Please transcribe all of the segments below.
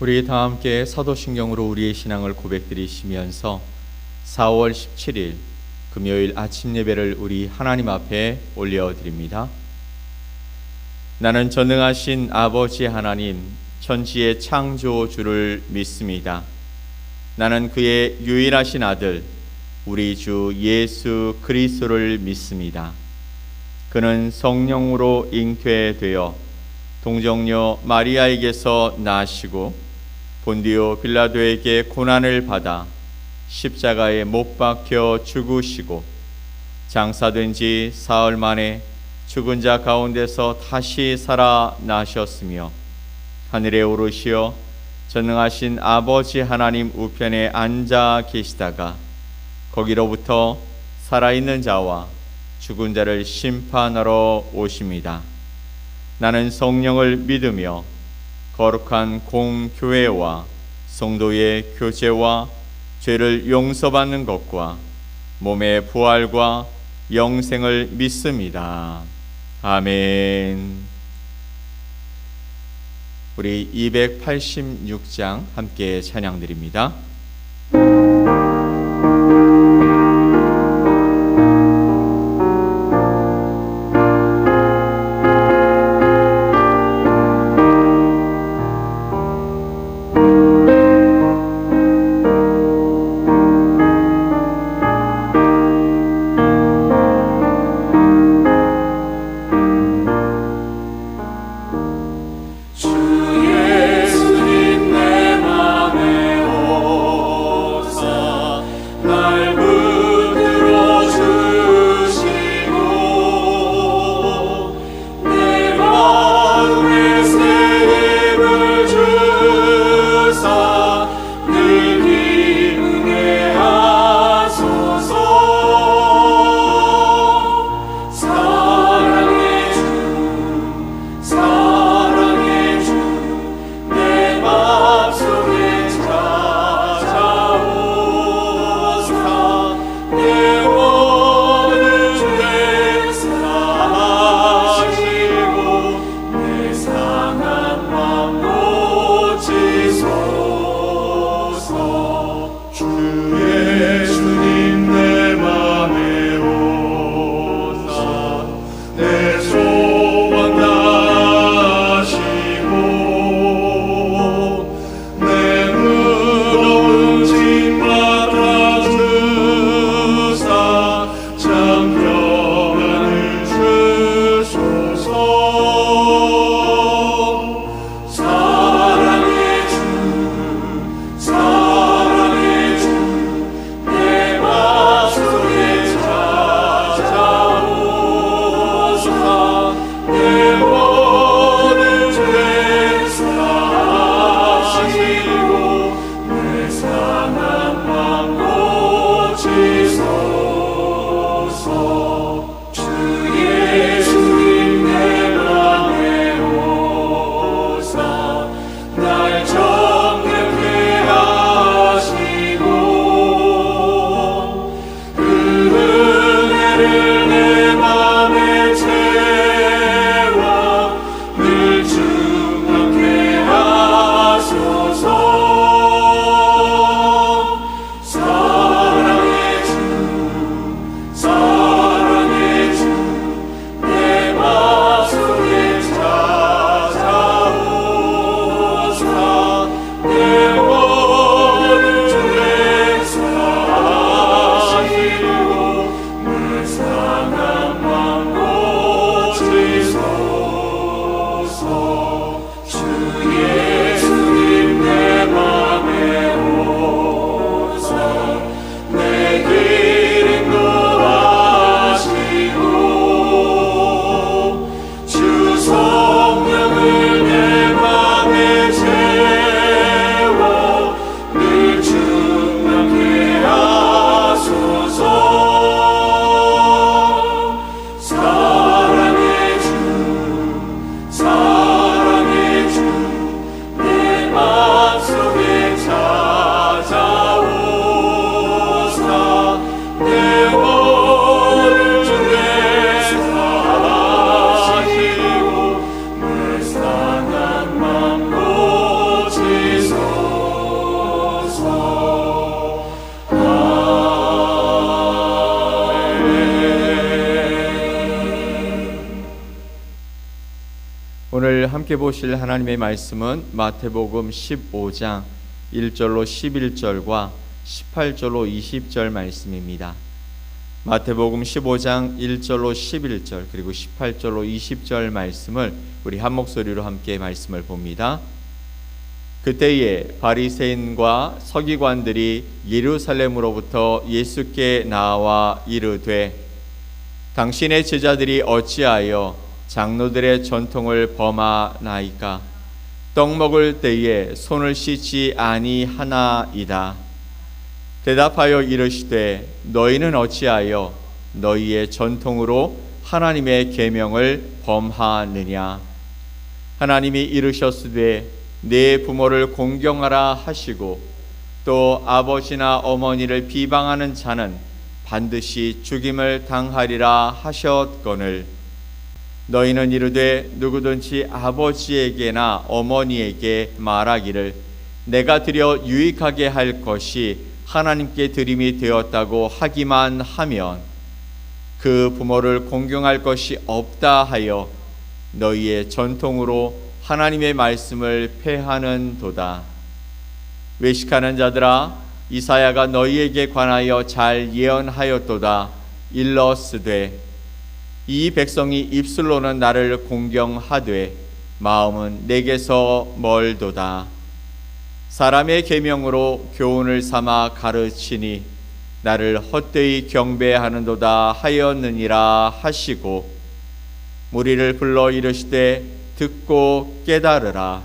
우리 다 함께 사도신경으로 우리의 신앙을 고백드리시면서 4월 17일 금요일 아침 예배를 우리 하나님 앞에 올려드립니다. 나는 전능하신 아버지 하나님, 천지의 창조주를 믿습니다. 나는 그의 유일하신 아들, 우리 주 예수 그리스도를 믿습니다. 그는 성령으로 잉태되어 동정녀 마리아에게서 나시고 본디오 빌라도에게 고난을 받아 십자가에 못 박혀 죽으시고 장사된 지 사흘 만에 죽은 자 가운데서 다시 살아나셨으며 하늘에 오르시어 전능하신 아버지 하나님 우편에 앉아 계시다가 거기로부터 살아있는 자와 죽은 자를 심판하러 오십니다. 나는 성령을 믿으며 거룩한 공교회와 성도의 교제와 죄를 용서받는 것과 몸의 부활과 영생을 믿습니다. 아멘. 우리 286장 함께 찬양드립니다. 함께 보실 하나님의 말씀은 마태복음 15장 1절로 11절과 18절로 20절 말씀입니다. 마태복음 15장 1절로 11절 그리고 18절로 20절 말씀을 우리 한 목소리로 함께 말씀을 봅니다. 그때에 바리새인과 서기관들이 예루살렘으로부터 예수께 나와 이르되 당신의 제자들이 어찌하여 장로들의 전통을 범하나이까? 떡 먹을 때에 손을 씻지 아니하나이다. 대답하여 이르시되 너희는 어찌하여 너희의 전통으로 하나님의 계명을 범하느냐? 하나님이 이르셨으되 네 부모를 공경하라 하시고 또 아버지나 어머니를 비방하는 자는 반드시 죽임을 당하리라 하셨거늘 너희는 이르되 누구든지 아버지에게나 어머니에게 말하기를 내가 드려 유익하게 할 것이 하나님께 드림이 되었다고 하기만 하면 그 부모를 공경할 것이 없다 하여 너희의 전통으로 하나님의 말씀을 폐하는도다. 외식하는 자들아, 이사야가 너희에게 관하여 잘 예언하였도다. 일러스되 이 백성이 입술로는 나를 공경하되 마음은 내게서 멀도다. 사람의 계명으로 교훈을 삼아 가르치니 나를 헛되이 경배하는도다 하였느니라 하시고 무리를 불러 이르시되 듣고 깨달으라.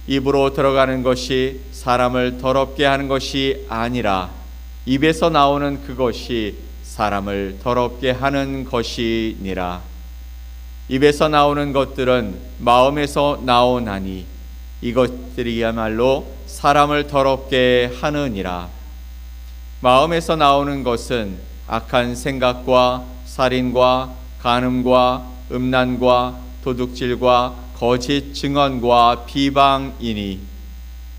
입으로 들어가는 것이 사람을 더럽게 하는 것이 아니라 입에서 나오는 그것이 사람을 더럽게 하는 것이니라. 입에서 나오는 것들은 마음에서 나오나니 이것들이야말로 사람을 더럽게 하느니라. 마음에서 나오는 것은 악한 생각과 살인과 간음과 음란과 도둑질과 거짓 증언과 비방이니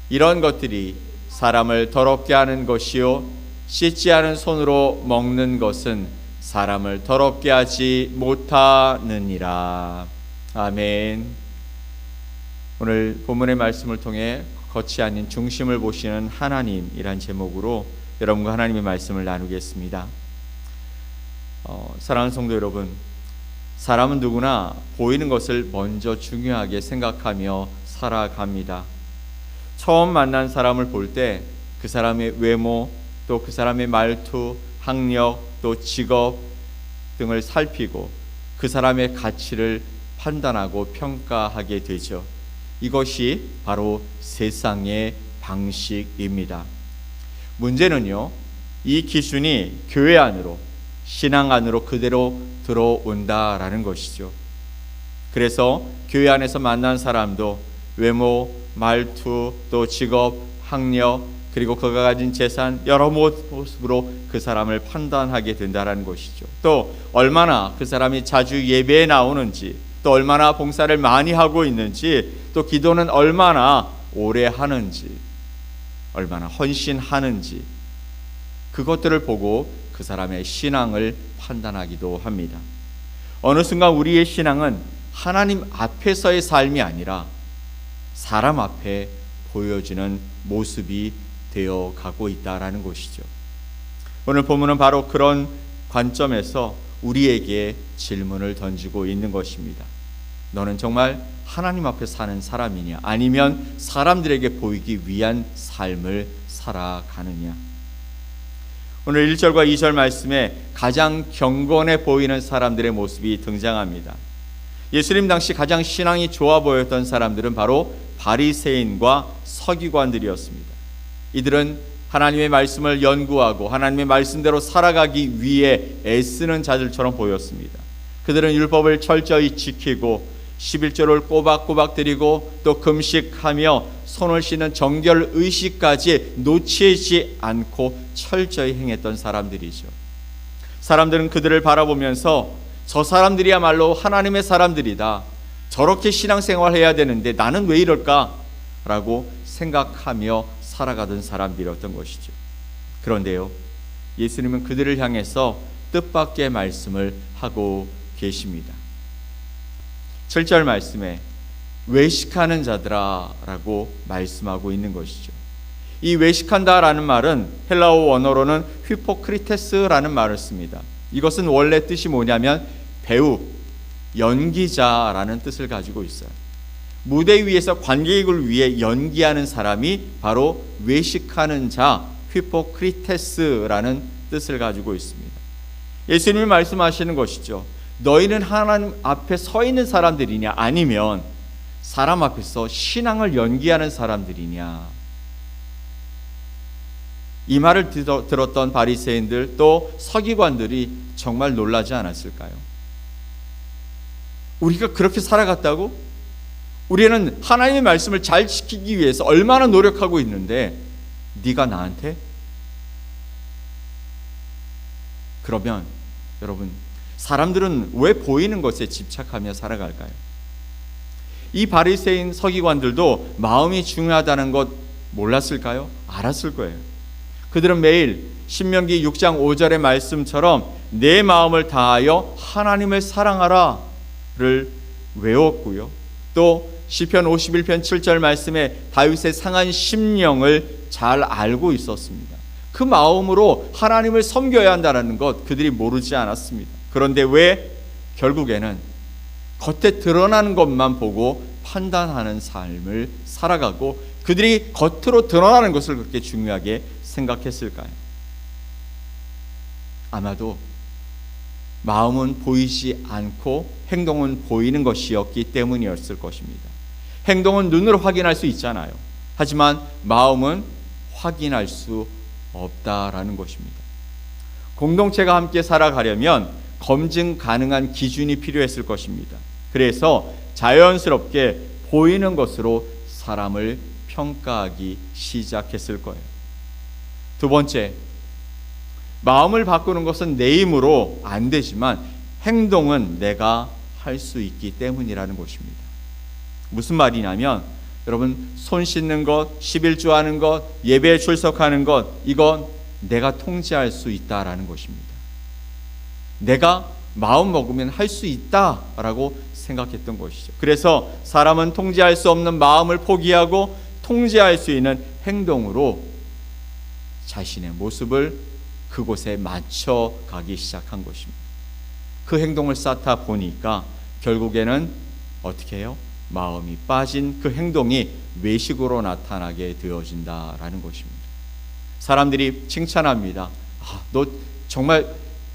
이런 것들이 사람을 더럽게 하는 것이요 씻지 않은 손으로 먹는 것은 사람을 더럽게 하지 못하느니라. 아멘. 오늘 본문의 말씀을 통해 겉이 아닌 중심을 보시는 하나님이란 제목으로 여러분과 하나님의 말씀을 나누겠습니다. 사랑하는 성도 여러분, 사람은 누구나 보이는 것을 먼저 중요하게 생각하며 살아갑니다. 처음 만난 사람을 볼 때 그 사람의 외모, 또 그 사람의 말투, 학력, 또 직업 등을 살피고 그 사람의 가치를 판단하고 평가하게 되죠. 이것이 바로 세상의 방식입니다. 문제는요, 이 기준이 교회 안으로, 신앙 안으로 그대로 들어온다라는 것이죠. 그래서 교회 안에서 만난 사람도 외모, 말투, 또 직업, 학력, 그리고 그가 가진 재산 여러 모습으로 그 사람을 판단하게 된다는 것이죠. 또 얼마나 그 사람이 자주 예배에 나오는지, 또 얼마나 봉사를 많이 하고 있는지, 또 기도는 얼마나 오래 하는지, 얼마나 헌신하는지, 그것들을 보고 그 사람의 신앙을 판단하기도 합니다. 어느 순간 우리의 신앙은 하나님 앞에서의 삶이 아니라 사람 앞에 보여지는 모습이 되어 가고 있다라는 것이죠. 오늘 본문은 바로 그런 관점에서 우리에게 질문을 던지고 있는 것입니다. 너는 정말 하나님 앞에 사는 사람이냐? 아니면 사람들에게 보이기 위한 삶을 살아가느냐? 오늘 1절과 2절 말씀에 가장 경건해 보이는 사람들의 모습이 등장합니다. 예수님 당시 가장 신앙이 좋아 보였던 사람들은 바로 바리새인과 서기관들이었습니다. 이들은 하나님의 말씀을 연구하고 하나님의 말씀대로 살아가기 위해 애쓰는 자들처럼 보였습니다. 그들은 율법을 철저히 지키고 11조를 꼬박꼬박 드리고 또 금식하며 손을 씻는 정결 의식까지 놓치지 않고 철저히 행했던 사람들이죠. 사람들은 그들을 바라보면서 저 사람들이야말로 하나님의 사람들이다. 저렇게 신앙생활해야 되는데 나는 왜 이럴까? 라고 생각하며 살아가던 사람들이었던 것이죠. 그런데요, 예수님은 그들을 향해서 뜻밖의 말씀을 하고 계십니다. 7절 말씀에 외식하는 자들아라고 말씀하고 있는 것이죠. 이 외식한다라는 말은 헬라어 원어로는 휘포크리테스라는 말을 씁니다. 이것은 원래 뜻이 뭐냐면 배우, 연기자라는 뜻을 가지고 있어요. 무대 위에서 관객을 위해 연기하는 사람이 바로 외식하는 자, 휘포크리테스라는 뜻을 가지고 있습니다. 예수님이 말씀하시는 것이죠. 너희는 하나님 앞에 서 있는 사람들이냐, 아니면 사람 앞에서 신앙을 연기하는 사람들이냐. 이 말을 들었던 바리새인들 또 서기관들이 정말 놀라지 않았을까요? 우리가 그렇게 살아갔다고? 우리는 하나님의 말씀을 잘 지키기 위해서 얼마나 노력하고 있는데 네가 나한테? 그러면 여러분, 사람들은 왜 보이는 것에 집착하며 살아갈까요? 이 바리새인 서기관들도 마음이 중요하다는 것 몰랐을까요? 알았을 거예요. 그들은 매일 신명기 6장 5절의 말씀처럼 내 마음을 다하여 하나님을 사랑하라를 외웠고요. 또 시편 51편 7절 말씀에 다윗의 상한 심령을 잘 알고 있었습니다. 그 마음으로 하나님을 섬겨야 한다는 것 그들이 모르지 않았습니다. 그런데 왜 결국에는 겉에 드러나는 것만 보고 판단하는 삶을 살아가고 그들이 겉으로 드러나는 것을 그렇게 중요하게 생각했을까요? 아마도 마음은 보이지 않고 행동은 보이는 것이었기 때문이었을 것입니다. 행동은 눈으로 확인할 수 있잖아요. 하지만 마음은 확인할 수 없다라는 것입니다. 공동체가 함께 살아가려면 검증 가능한 기준이 필요했을 것입니다. 그래서 자연스럽게 보이는 것으로 사람을 평가하기 시작했을 거예요. 두 번째, 마음을 바꾸는 것은 내 힘으로 안 되지만 행동은 내가 할 수 있기 때문이라는 것입니다. 무슨 말이냐면 여러분, 손 씻는 것, 11조 하는 것, 예배에 출석하는 것, 이건 내가 통제할 수 있다라는 것입니다. 내가 마음 먹으면 할 수 있다라고 생각했던 것이죠. 그래서 사람은 통제할 수 없는 마음을 포기하고 통제할 수 있는 행동으로 자신의 모습을 그곳에 맞춰 가기 시작한 것입니다. 그 행동을 쌓다 보니까 결국에는 어떻게 해요? 마음이 빠진 그 행동이 외식으로 나타나게 되어진다라는 것입니다. 사람들이 칭찬합니다. 너 정말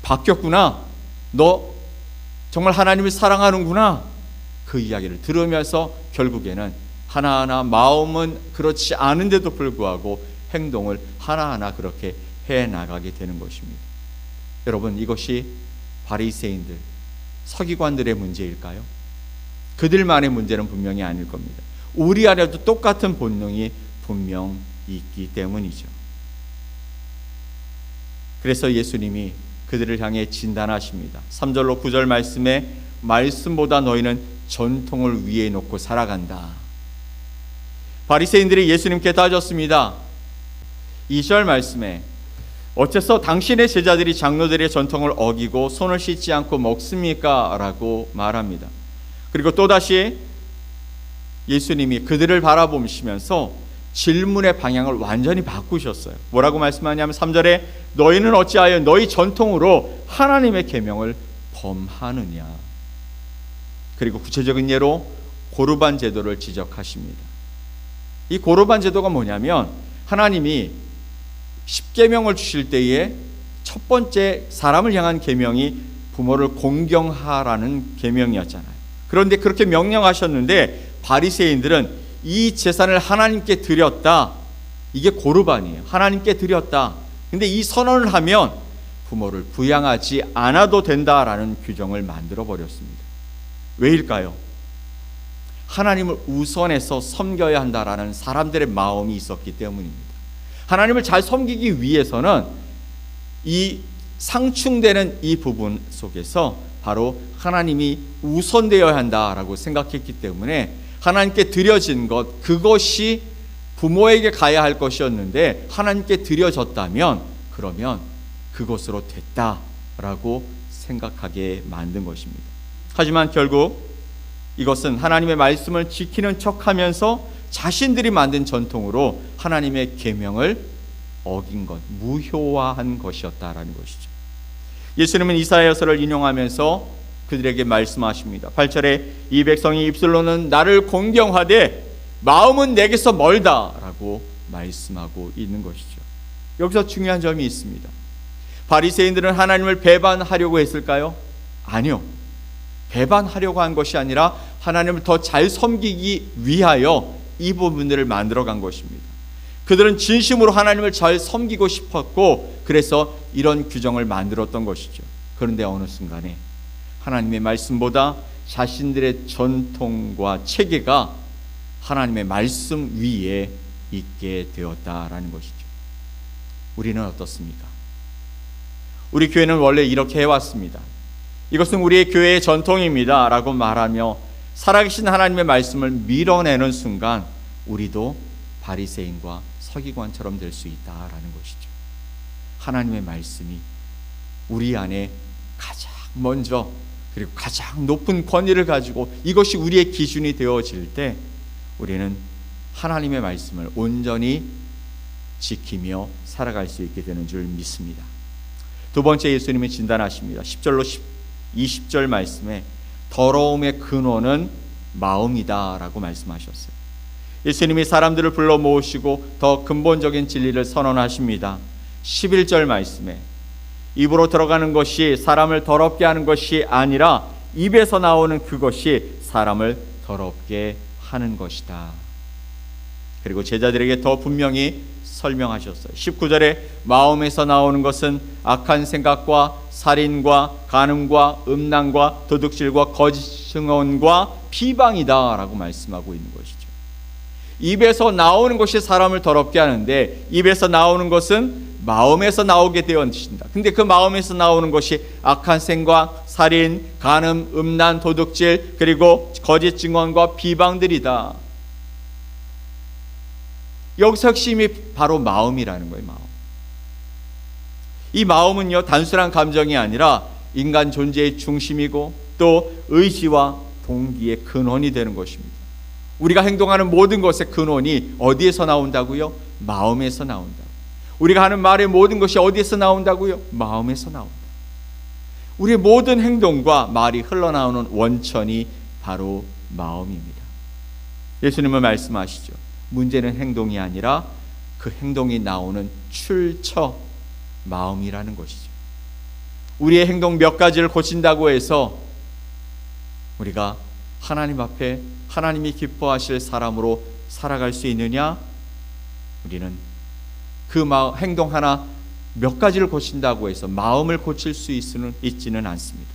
바뀌었구나. 너 정말 하나님을 사랑하는구나. 그 이야기를 들으면서 결국에는 하나하나 마음은 그렇지 않은데도 불구하고 행동을 하나하나 그렇게 해나가게 되는 것입니다. 여러분, 이것이 바리새인들, 서기관들의 문제일까요? 그들만의 문제는 분명히 아닐 겁니다. 우리 안에도 똑같은 본능이 분명 있기 때문이죠. 그래서 예수님이 그들을 향해 진단하십니다. 3절로 9절 말씀에 말씀보다 너희는 전통을 위에 놓고 살아간다. 바리새인들이 예수님께 따졌습니다. 2절 말씀에 어째서 당신의 제자들이 장로들의 전통을 어기고 손을 씻지 않고 먹습니까? 라고 말합니다. 그리고 또다시 예수님이 그들을 바라보시면서 질문의 방향을 완전히 바꾸셨어요. 뭐라고 말씀하냐면 3절에 너희는 어찌하여 너희 전통으로 하나님의 계명을 범하느냐. 그리고 구체적인 예로 고르반 제도를 지적하십니다. 이 고르반 제도가 뭐냐면 하나님이 십계명을 주실 때에 첫 번째 사람을 향한 계명이 부모를 공경하라는 계명이었잖아요. 그런데 그렇게 명령하셨는데 바리새인들은 이 제사를 하나님께 드렸다. 이게 고르반이에요. 하나님께 드렸다. 근데 이 선언을 하면 부모를 부양하지 않아도 된다라는 규정을 만들어 버렸습니다. 왜일까요? 하나님을 우선해서 섬겨야 한다라는 사람들의 마음이 있었기 때문입니다. 하나님을 잘 섬기기 위해서는 이 상충되는 이 부분 속에서 바로 하나님이 우선되어야 한다라고 생각했기 때문에 하나님께 드려진 것, 그것이 부모에게 가야 할 것이었는데 하나님께 드려졌다면 그러면 그것으로 됐다라고 생각하게 만든 것입니다. 하지만 결국 이것은 하나님의 말씀을 지키는 척하면서 자신들이 만든 전통으로 하나님의 계명을 어긴 것, 무효화한 것이었다라는 것이죠. 예수님은 이사야서를 인용하면서 그들에게 말씀하십니다. 8절에 이 백성이 입술로는 나를 공경하되 마음은 내게서 멀다라고 말씀하고 있는 것이죠. 여기서 중요한 점이 있습니다. 바리새인들은 하나님을 배반하려고 했을까요? 아니요. 배반하려고 한 것이 아니라 하나님을 더 잘 섬기기 위하여 이 부분들을 만들어간 것입니다. 그들은 진심으로 하나님을 잘 섬기고 싶었고 그래서 이런 규정을 만들었던 것이죠. 그런데 어느 순간에 하나님의 말씀보다 자신들의 전통과 체계가 하나님의 말씀 위에 있게 되었다라는 것이죠. 우리는 어떻습니까? 우리 교회는 원래 이렇게 해왔습니다. 이것은 우리의 교회의 전통입니다 라고 말하며 살아계신 하나님의 말씀을 밀어내는 순간 우리도 바리새인과 서기관처럼 될 수 있다라는 것이죠. 하나님의 말씀이 우리 안에 가장 먼저 그리고 가장 높은 권위를 가지고 이것이 우리의 기준이 되어질 때 우리는 하나님의 말씀을 온전히 지키며 살아갈 수 있게 되는 줄 믿습니다. 두 번째, 예수님이 진단하십니다. 10절로 20절 말씀에 더러움의 근원은 마음이다 라고 말씀하셨어요. 예수님이 사람들을 불러 모으시고 더 근본적인 진리를 선언하십니다. 11절 말씀에 입으로 들어가는 것이 사람을 더럽게 하는 것이 아니라 입에서 나오는 그것이 사람을 더럽게 하는 것이다. 그리고 제자들에게 더 분명히 설명하셨어요. 19절에 마음에서 나오는 것은 악한 생각과 살인과 간음과 음란과 도둑질과 거짓 증언과 비방이다 라고 말씀하고 있는 것이죠. 입에서 나오는 것이 사람을 더럽게 하는데 입에서 나오는 것은 마음에서 나오게 되어진다. 근데 그 마음에서 나오는 것이 악한 생각, 살인, 간음, 음란, 도둑질 그리고 거짓 증언과 비방들이다. 여기서 핵심이 바로 마음이라는 거예요. 마음. 이 마음은요 단순한 감정이 아니라 인간 존재의 중심이고 또 의지와 동기의 근원이 되는 것입니다. 우리가 행동하는 모든 것의 근원이 어디에서 나온다고요? 마음에서 나온다. 우리가 하는 말의 모든 것이 어디에서 나온다고요? 마음에서 나온다. 우리의 모든 행동과 말이 흘러나오는 원천이 바로 마음입니다. 예수님은 말씀하시죠. 문제는 행동이 아니라 그 행동이 나오는 출처, 마음이라는 것이죠. 우리의 행동 몇 가지를 고친다고 해서 우리가 하나님 앞에 하나님이 기뻐하실 사람으로 살아갈 수 있느냐? 우리는 그 행동 하나 몇 가지를 고친다고 해서 마음을 고칠 수 있지는 않습니다.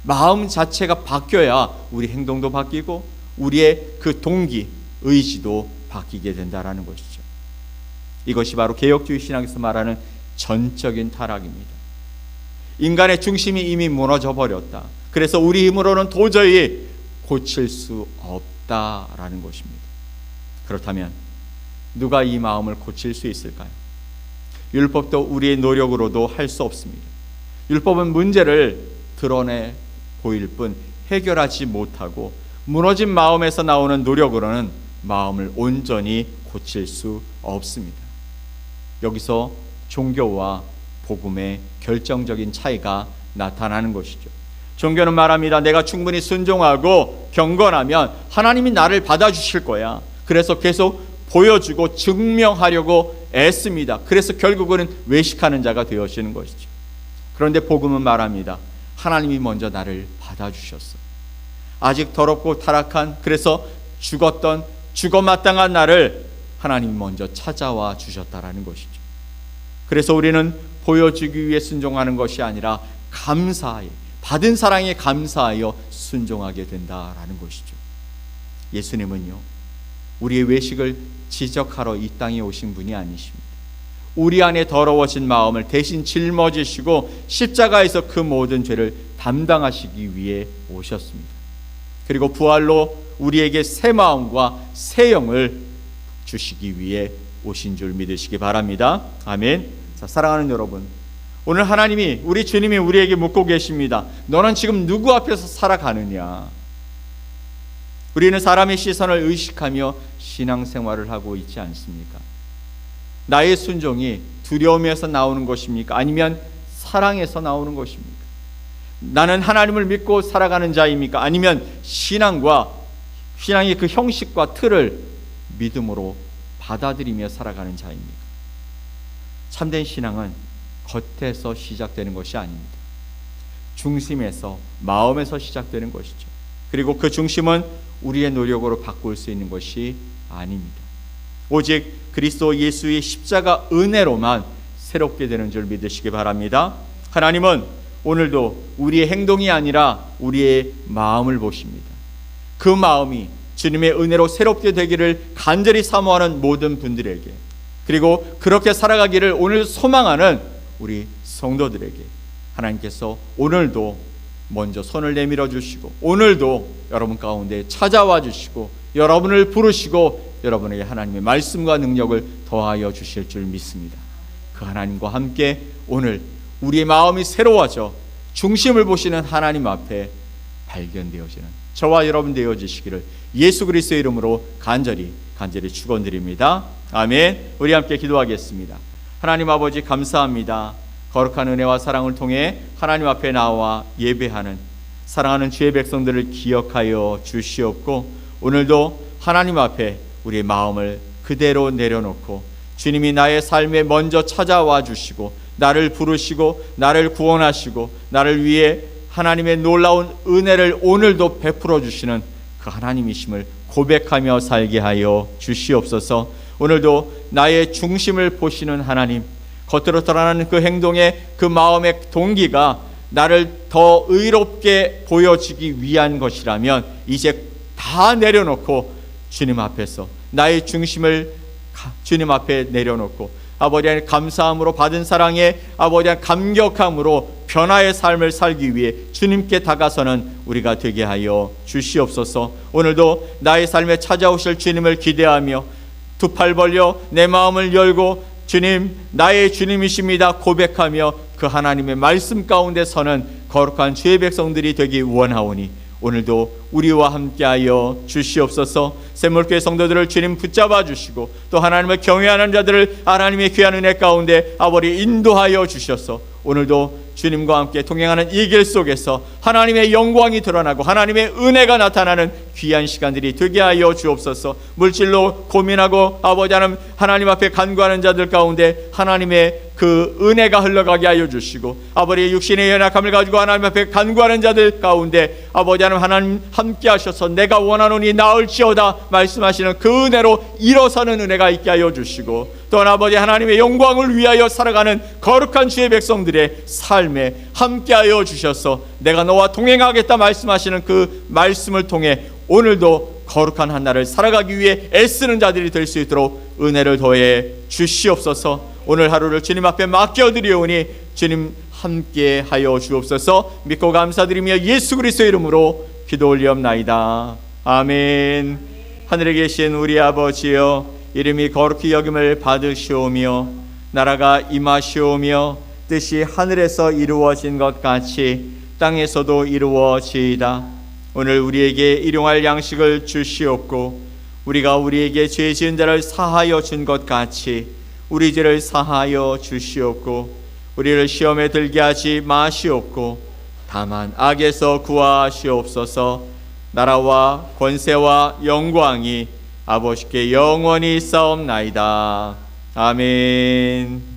마음 자체가 바뀌어야 우리 행동도 바뀌고 우리의 그 동기, 의지도 바뀌게 된다라는 것이죠. 이것이 바로 개혁주의 신학에서 말하는 전적인 타락입니다. 인간의 중심이 이미 무너져 버렸다. 그래서 우리 힘으로는 도저히 고칠 수 없다라는 것입니다. 그렇다면 누가 이 마음을 고칠 수 있을까요? 율법도 우리의 노력으로도 할 수 없습니다. 율법은 문제를 드러내 보일 뿐 해결하지 못하고 무너진 마음에서 나오는 노력으로는 마음을 온전히 고칠 수 없습니다. 여기서 종교와 복음의 결정적인 차이가 나타나는 것이죠. 종교는 말합니다. 내가 충분히 순종하고 경건하면 하나님이 나를 받아주실 거야. 그래서 계속 보여주고 증명하려고 애씁니다. 그래서 결국은 외식하는 자가 되어지는 것이죠. 그런데 복음은 말합니다. 하나님이 먼저 나를 받아주셨어. 아직 더럽고 타락한, 그래서 죽어마땅한 나를 하나님이 먼저 찾아와 주셨다라는 것이죠. 그래서 우리는 보여주기 위해 순종하는 것이 아니라 감사하여, 받은 사랑에 감사하여 순종하게 된다라는 것이죠. 예수님은요, 우리의 외식을 지적하러 이 땅에 오신 분이 아니십니다. 우리 안에 더러워진 마음을 대신 짊어지시고 십자가에서 그 모든 죄를 담당하시기 위해 오셨습니다. 그리고 부활로 우리에게 새 마음과 새 영을 주시기 위해 오신 줄 믿으시기 바랍니다. 아멘. 자, 사랑하는 여러분, 오늘 하나님이, 우리 주님이 우리에게 묻고 계십니다. 너는 지금 누구 앞에서 살아가느냐? 우리는 사람의 시선을 의식하며 신앙생활을 하고 있지 않습니까? 나의 순종이 두려움에서 나오는 것입니까? 아니면 사랑에서 나오는 것입니까? 나는 하나님을 믿고 살아가는 자입니까? 아니면 신앙의 그 형식과 틀을 믿음으로 받아들이며 살아가는 자입니까? 참된 신앙은 겉에서 시작되는 것이 아닙니다. 중심에서, 마음에서 시작되는 것이죠. 그리고 그 중심은 우리의 노력으로 바꿀 수 있는 것이 아닙니다. 오직 그리스도 예수의 십자가 은혜로만 새롭게 되는 줄 믿으시기 바랍니다. 하나님은 오늘도 우리의 행동이 아니라 우리의 마음을 보십니다. 그 마음이 주님의 은혜로 새롭게 되기를 간절히 사모하는 모든 분들에게, 그리고 그렇게 살아가기를 오늘 소망하는 우리 성도들에게 하나님께서 오늘도 먼저 손을 내밀어 주시고, 오늘도 여러분 가운데 찾아와 주시고, 여러분을 부르시고 여러분에게 하나님의 말씀과 능력을 더하여 주실 줄 믿습니다. 그 하나님과 함께 오늘 우리의 마음이 새로워져 중심을 보시는 하나님 앞에 발견되어지는 저와 여러분 되어지시기를 예수 그리스도의 이름으로 간절히 축원드립니다. 아멘. 우리 함께 기도하겠습니다. 하나님 아버지, 감사합니다. 거룩한 은혜와 사랑을 통해 하나님 앞에 나와 예배하는 사랑하는 주의 백성들을 기억하여 주시옵고, 오늘도 하나님 앞에 우리의 마음을 그대로 내려놓고 주님이 나의 삶에 먼저 찾아와 주시고 나를 부르시고 나를 구원하시고 나를 위해 하나님의 놀라운 은혜를 오늘도 베풀어 주시는 그 하나님이심을 고백하며 살게 하여 주시옵소서. 오늘도 나의 중심을 보시는 하나님, 겉으로 드러나는 그 행동의 그 마음의 동기가 나를 더 의롭게 보여지기 위한 것이라면 이제 다 내려놓고 주님 앞에서 나의 중심을 주님 앞에 내려놓고 아버지 하나님 감사함으로 받은 사랑에 아버지 하나님 감격함으로 변화의 삶을 살기 위해 주님께 다가서는 우리가 되게 하여 주시옵소서. 오늘도 나의 삶에 찾아오실 주님을 기대하며 두 팔 벌려 내 마음을 열고 주님, 나의 주님이십니다 고백하며 그 하나님의 말씀 가운데 서는 거룩한 주의 백성들이 되기 원하오니 오늘도 우리와 함께하여 주시옵소서. 샘물교회 성도들을 주님 붙잡아 주시고 또 하나님을 경외하는 자들을 하나님의 귀한 은혜 가운데 아버지 인도하여 주셔서 오늘도 주님과 함께 동행하는 이 길 속에서 하나님의 영광이 드러나고 하나님의 은혜가 나타나는 귀한 시간들이 되게 하여 주옵소서. 물질로 고민하고 아버지 하나님 앞에 간구하는 자들 가운데 하나님의 그 은혜가 흘러가게 하여 주시고 아버지의 육신의 연약함을 가지고 하나님 앞에 간구하는 자들 가운데 아버지 하나님 함께 하셔서 내가 원하노니 나을지어다 말씀하시는 그 은혜로 일어서는 은혜가 있게 하여 주시고 또한 아버지 하나님의 영광을 위하여 살아가는 거룩한 주의 백성들의 삶에 함께하여 주셔서 내가 너와 동행하겠다 말씀하시는 그 말씀을 통해 오늘도 거룩한 한 날을 살아가기 위해 애쓰는 자들이 될 수 있도록 은혜를 더해 주시옵소서. 오늘 하루를 주님 앞에 맡겨드리오니 주님 함께하여 주옵소서. 믿고 감사드리며 예수 그리스도의 이름으로 기도 올리옵나이다. 아멘. 하늘에 계신 우리 아버지여, 이름이 거룩히 여김을 받으시오며 나라가 임하시오며 뜻이 하늘에서 이루어진 것 같이 땅에서도 이루어지이다. 오늘 우리에게 일용할 양식을 주시옵고 우리가 우리에게 죄 지은 자를 사하여 준 것 같이 우리 죄를 사하여 주시옵고 우리를 시험에 들게 하지 마시옵고 다만 악에서 구하시옵소서. 나라와 권세와 영광이 아버지께 영원히 있사옵나이다. 아멘.